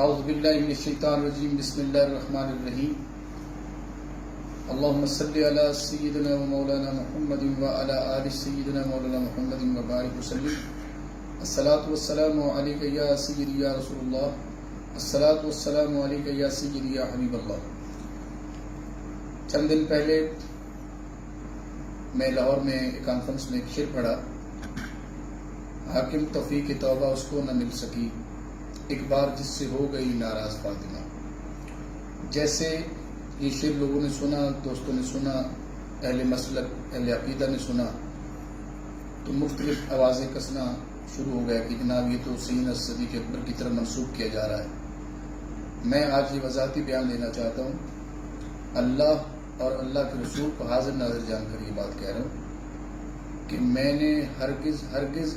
اعوذ باللہ من الشیطان الرجیم بسم اللہ الرحمن الرحیم اللہم صلی علی سیدنا و مولانا محمد و علی آل سیدنا مولانا محمد و بارک وسلم. الصلاۃ والسلام علیک یا سیدی یا رسول اللہ. الصلاۃ والسلام علیک یا سیدی یا حبیب اللہ. چند دن پہلے میں لاہور میں ایک کانفرنس میں ایک شعر پڑھا. حاکم توفیق توبہ اس کو نہ مل سکی، ایک بار جس سے ہو گئی ناراض فاطمہ. جیسے یہ شعر لوگوں نے سنا، دوستوں نے سنا، اہل مسلک اہل عقیدہ نے سنا تو مختلف آوازیں کسنا شروع ہو گیا کہ جناب یہ تو سیدنا صدیق اکبر کی طرف منسوب کیا جا رہا ہے. میں آج یہ وضاحتی بیان دینا چاہتا ہوں. اللہ اور اللہ کے رسول کو حاضر ناظر جان کر یہ بات کہہ رہا ہوں کہ میں نے ہرگز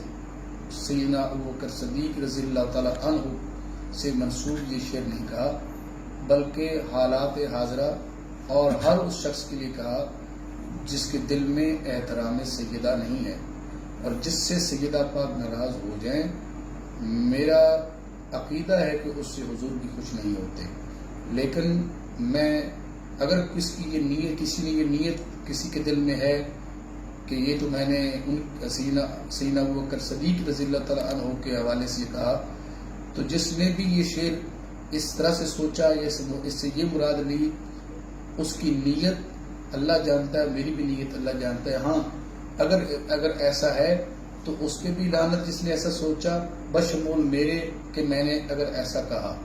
سیدنا ابوبکر صدیق رضی اللہ تعالی عنہ سے منسوب یہ شعر نہیں کہا، بلکہ حالات حاضرہ اور ہر اس شخص کے لیے کہا جس کے دل میں احترام سیدہ نہیں ہے اور جس سے سیدہ پاک ناراض ہو جائیں. میرا عقیدہ ہے کہ اس سے حضور بھی خوش نہیں ہوتے، لیکن میں اگر کسی نے یہ نیت کسی کے دل میں ہے کہ یہ تو میں نے سیدنا ابوبکر صدیق رضی اللہ تعالیٰ عنہ کے حوالے سے کہا، تو جس نے بھی یہ شعر اس طرح سے سوچا یا اس سے یہ مراد لی، اس کی نیت اللہ جانتا ہے، میری بھی نیت اللہ جانتا ہے. ہاں اگر ایسا ہے تو اس کے بھی لعنت جس نے ایسا سوچا، بشمول میرے کہ میں نے اگر ایسا کہا.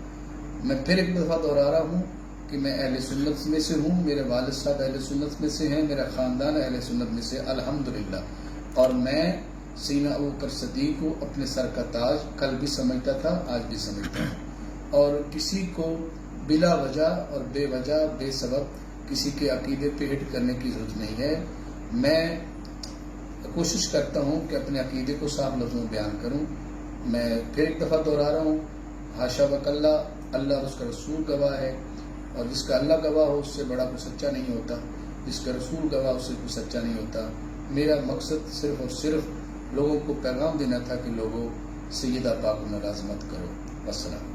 میں پھر ایک دفعہ دہرا رہا ہوں کہ میں اہل سنت میں سے ہوں، میرے والد صاحب اہل سنت میں سے ہیں، میرا خاندان اہل سنت میں سے الحمدللہ. اور میں سیدنا ابوبکر صدیق کو اپنے سر کا تاج کل بھی سمجھتا تھا، آج بھی سمجھتا ہوں. اور کسی کو بلا وجہ اور بے وجہ بے سبب کسی کے عقیدے پہ ہٹ کرنے کی ضرورت نہیں ہے. میں کوشش کرتا ہوں کہ اپنے عقیدے کو صاف لفظوں میں بیان کروں. میں پھر ایک دفعہ دہرا رہا ہوں، حاشا وکلا، اللہ اور اس کا رسول گواہ ہے، اور جس کا اللہ گواہ ہو اس سے بڑا کوئی سچا نہیں ہوتا، جس کا رسول گواہ اس سے کوئی سچا نہیں ہوتا. میرا مقصد صرف اور صرف لوگوں کو پیغام دینا تھا کہ لوگوں سیدہ پاک کو ناراض مت کرو. السلام.